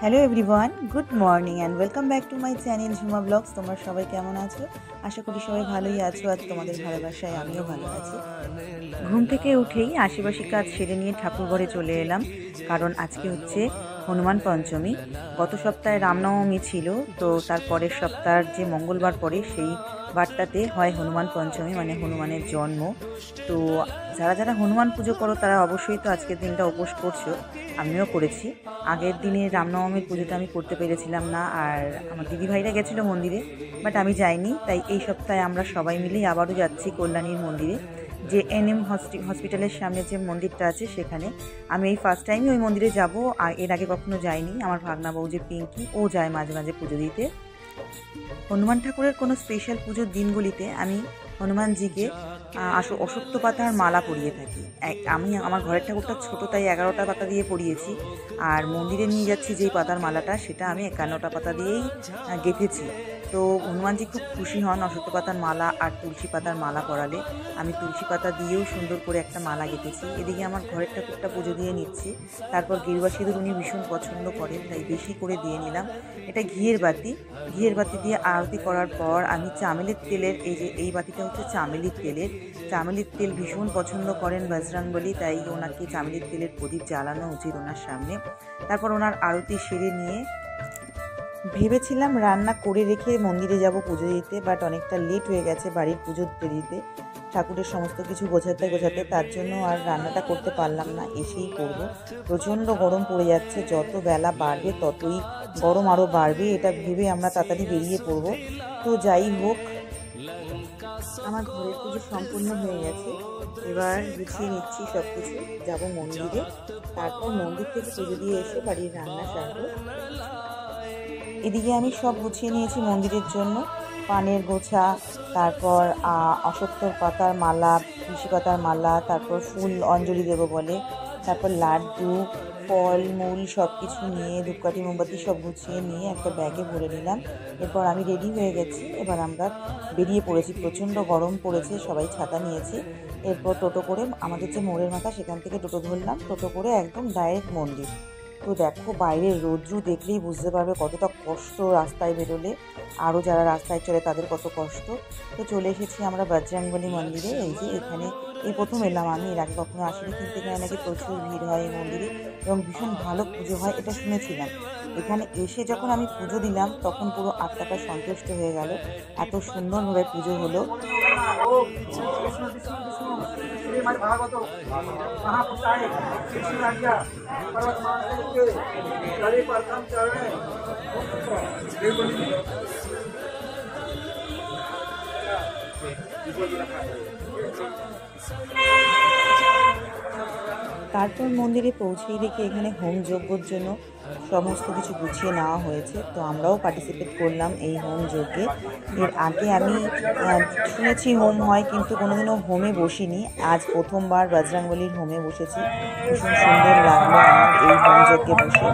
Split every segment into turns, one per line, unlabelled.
Hello everyone, good morning and welcome back to my channel Jhuma vlogs. তোমরা সবাই কেমন আছো? আশা করি সবাই ভালোই আছো। আজ তোমাদের ভালোবাসায় আমিও ভালো আছি। ঘুম থেকে উঠেই আশিবাসি কাজ সেরে নিয়ে ঠাকুর ঘরে চলে এলাম, কারণ আজকে হচ্ছে হনুমান পঞ্চমী। গত সপ্তাহে রামনবমী ছিল, তো তার পরের সপ্তাহের যে মঙ্গলবার পরে সেই বারটাতে হয় হনুমান পঞ্চমী, মানে হনুমানের জন্ম। তো যারা যারা হনুমান পুজো করো তারা অবশ্যই তো আজকের দিনটা উপোস করছো, আমিও করেছি। আগের দিনে রামনবমীর পুজোটা আমি করতে পেরেছিলাম না, আর আমার দিদিভাইরা গেছিলো মন্দিরে, বাট আমি যাইনি। তাই এই সপ্তাহে আমরা সবাই মিলেই আবারও যাচ্ছি কল্যাণীর মন্দিরে, যে এনএম হসপিটালের সামনে যে মন্দিরটা আছে সেখানে। আমি এই ফার্স্ট টাইমই ওই মন্দিরে যাব, আর এর আগে কখনো যাইনি। আমার ভাগনা বউ যে পিঙ্কি, ও যায় মাঝে মাঝে পুজো দিতে। হনুমান ঠাকুরের কোনো স্পেশাল পুজোর দিনগুলিতে আমি হনুমানজিকে অশ্বত্থ পাতার মালা পরিয়ে থাকি। আমি আমার ঘরের ঠাকুরটা ছোটো, তাই 11টা পাতা দিয়ে পরিয়েছি, আর মন্দিরে নিয়ে যাচ্ছি যেই পাতার মালাটা, সেটা আমি 51টা পাতা দিয়েই গেঁথেছি। তো হনুমানজি খুব খুশি হন অশ্বত্থ পাতার মালা আর তুলসী পাতার মালা পরালে। আমি তুলসী পাতা দিয়েও সুন্দর করে একটা মালা গেঁথেছি। এদিকে আমার ঘরের ঠাকুরটা পুজো দিয়ে নিচ্ছি। তারপর গেরুয়া সিঁদুর উনি ভীষণ পছন্দ করেন, তাই বেশি করে দিয়ে নিলাম। এটা ঘিয়ের বাতি দিয়ে আরতি করার পর আমি চামেলির তেলের, এই বাতিটা হচ্ছে চামেলির তেল ভীষণ পছন্দ করেন বজরংবলী, তাই ওনাকে চামেলির তেলের প্রদীপ জ্বালানো উচিত ওনার সামনে। তারপর ওনার আরতি সেরে নিয়ে ভেবেছিলাম রান্না করে রেখে মন্দিরে যাব পুজো দিতে, বাট অনেকটা লেট হয়ে গেছে বাড়ির পুজো দিতে, ঠাকুরের সমস্ত কিছু গোছাতে, তার জন্য আর রান্নাটা করতে পারলাম না, এসেই করব। প্রচণ্ড গরম পড়ে যাচ্ছে, যত বেলা বাড়বে ততই গরম আরও বাড়বে, এটা ভেবে আমরা তাড়াতাড়ি বেরিয়ে পড়ব। তো যাই হোক, আমার ঘরের পুজো সম্পূর্ণ হয়ে গেছে। এবার গুছিয়ে নিচ্ছি সব কিছু, যাবো মন্দিরে। তারপর মন্দির থেকে পুজো দিয়ে এসে বাড়ির রান্না সারবো। এদিকে আমি সব গুছিয়ে নিয়েছি মন্দিরের জন্য, পানের গোছা, তারপর অশ্বত্থর পাতার মালা, তুলসী পাতার মালা, তারপর ফুল অঞ্জলি দেবো বলে, তারপর লাড্ডু, ফল মূল সব কিছু নিয়ে, ধূপকাঠি মোমবাতি সব গুছিয়ে নিয়ে একটা ব্যাগে ভরে নিলাম। এরপর আমি রেডি হয়ে গেছি, এবার আমরা বেরিয়ে পড়েছি। প্রচণ্ড গরম পড়েছে, সবাই ছাতা নিয়েছি। এরপর টোটো করে, আমাদের যে মোড়ের মাথা সেখান থেকে টোটো ধরলাম, টোটো করে একদম ডাইরেক্ট মন্দির। তো দেখো, বাইরের রৌদ্র দেখলেই বুঝতে পারবে কতটা কষ্ট রাস্তায় বেরোলে, আরও যারা রাস্তায় চলে তাদের কত কষ্ট। তো চলে এসেছি আমরা বজরংবলী মন্দিরে। এই যে এখানে এই প্রথম এলাম আমি, এর আগে কখনো আসিনি, কিন্তু এখানে নাকি প্রচুর ভিড় হয় এই মন্দিরে এবং ভীষণ ভালো পুজো হয় এটা শুনেছিলাম। এখানে এসে যখন আমি পুজো দিলাম তখন পুরো আত্মাটা সন্তুষ্ট হয়ে গেল, এত সুন্দরভাবে পুজো হলো। তারপর মন্দিরে পৌঁছেই দেখি এখানে হোম যজ্ঞর জন্য সমস্ত কিছু গুছিয়ে নেওয়া হয়েছে, তো আমরাও পার্টিসিপেট করলাম এই হোম যজ্ঞে। এর আগে আমি শুনেছি হোম হয়, কিন্তু কোনোদিনও হোমে বসিনি, আজ প্রথমবার বজরংবলীর হোমে বসেছি। ভীষণ সুন্দর লাগলো আমার এই হোম যজ্ঞে বসে।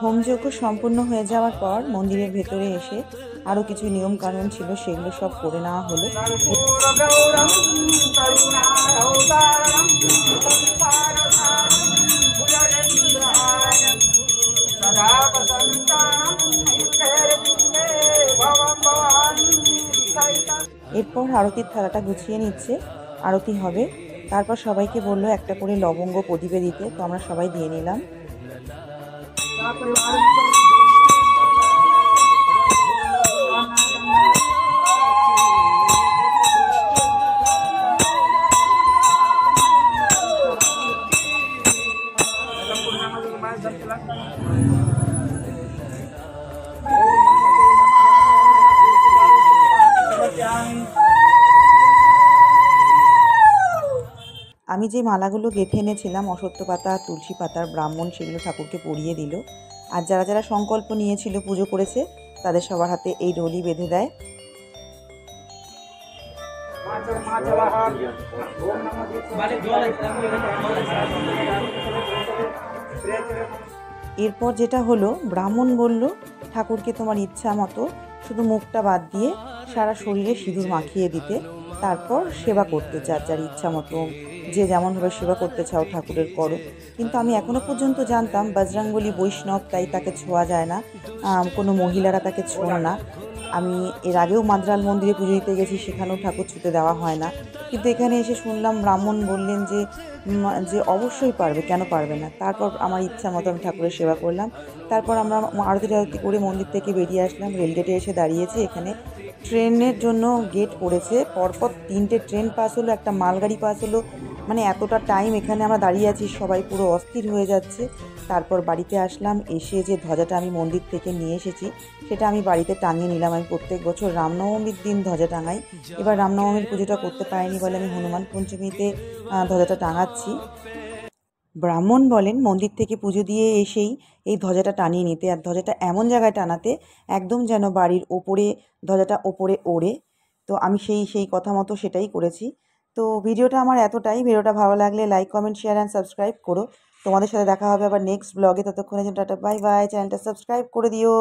হোমযজ্ঞ সম্পূর্ণ হয়ে যাওয়ার পর মন্দিরের ভেতরে এসে আরও কিছু নিয়ম কানুন ছিল, সেগুলো সব করে নেওয়া হলো। এরপর আরতির থালাটা গুছিয়ে নিচ্ছে, আরতি হবে। তারপর সবাইকে বললো একটা করে লবঙ্গ প্রদীপে দিতে, তো আমরা সবাই দিয়ে নিলাম। আমি যে মালাগুলো গেঁথে এনেছিলাম অশ্বত্থ পাতা, তুলসী পাতার, ব্রাহ্মণ সেগুলো ঠাকুরকে পরিয়ে দিল। আর যারা যারা সংকল্প নিয়েছিল পুজো করেছে তাদের সবার হাতে এই ডলি বেঁধে দেয়। এরপর যেটা হলো, ব্রাহ্মণ বলল ঠাকুরকে তোমার ইচ্ছা মতো শুধু মুখটা বাদ দিয়ে সারা শরীরে সিঁদুর মাখিয়ে দিতে, তারপর সেবা করতে, যার যার ইচ্ছা মতো যে যেমনভাবে সেবা করতে চাও ঠাকুরের করো। কিন্তু আমি এখনও পর্যন্ত জানতাম বজরংবলী বৈষ্ণব, তাই তাকে ছোঁয়া যায় না, কোনো মহিলারা তাকে ছোঁয় না। আমি এর আগেও মাদ্রাল মন্দিরে পুজো দিতে গেছি, সেখানেও ঠাকুর ছুঁতে দেওয়া হয় না। কিন্তু এখানে এসে শুনলাম ব্রাহ্মণ বললেন যে অবশ্যই পারবে, কেন পারবে না। তারপর আমার ইচ্ছা মতো আমি ঠাকুরের সেবা করলাম। তারপর আমরা আরতি টারতি করে মন্দির থেকে বেরিয়ে আসলাম। রেলগেটে এসে দাঁড়িয়েছি। এখানে ট্রেনের জন্য গেট পড়েছে, পরপর 3টে ট্রেন পাস হলো, একটা মালগাড়ি পাস হলো। মানে এতটা টাইম এখানে আমরা দাঁড়িয়ে আছি, সবাই পুরো অস্থির হয়ে যাচ্ছে। তারপর বাড়িতে আসলাম, এসে যে ধ্বজাটা আমি মন্দির থেকে নিয়ে এসেছি সেটা আমি বাড়িতে টাঙিয়ে নিলাম। আমি প্রত্যেক বছর রামনবমীর দিন ধ্বজা টাঙাই। এবার রামনবমীর পুজোটা করতে পারিনি বলে আমি হনুমান পঞ্চমীতে ধ্বজাটা টাঙাচ্ছি। ব্রাহ্মণ বলেন মন্দির থেকে পুজো দিয়ে এসেই এই ধ্বজাটা টানিয়ে নিতে, আর ধ্বজাটা এমন জায়গায় টানাতে একদম যেন বাড়ির ওপরে ধ্বজাটা ওপরে ওড়ে। তো আমি সেই কথা মতো সেটাই করেছি। তো ভিডিওটা আমার এতটাই। ভিডিওটা ভালো লাগলে like, comment, share and subscribe করো। তোমাদের সাথে দেখা হবে আবার নেক্সট ব্লগে। ততক্ষণের জন্য টাটা, বাই বাই। চ্যানেলটা সাবস্ক্রাইব করে দিও।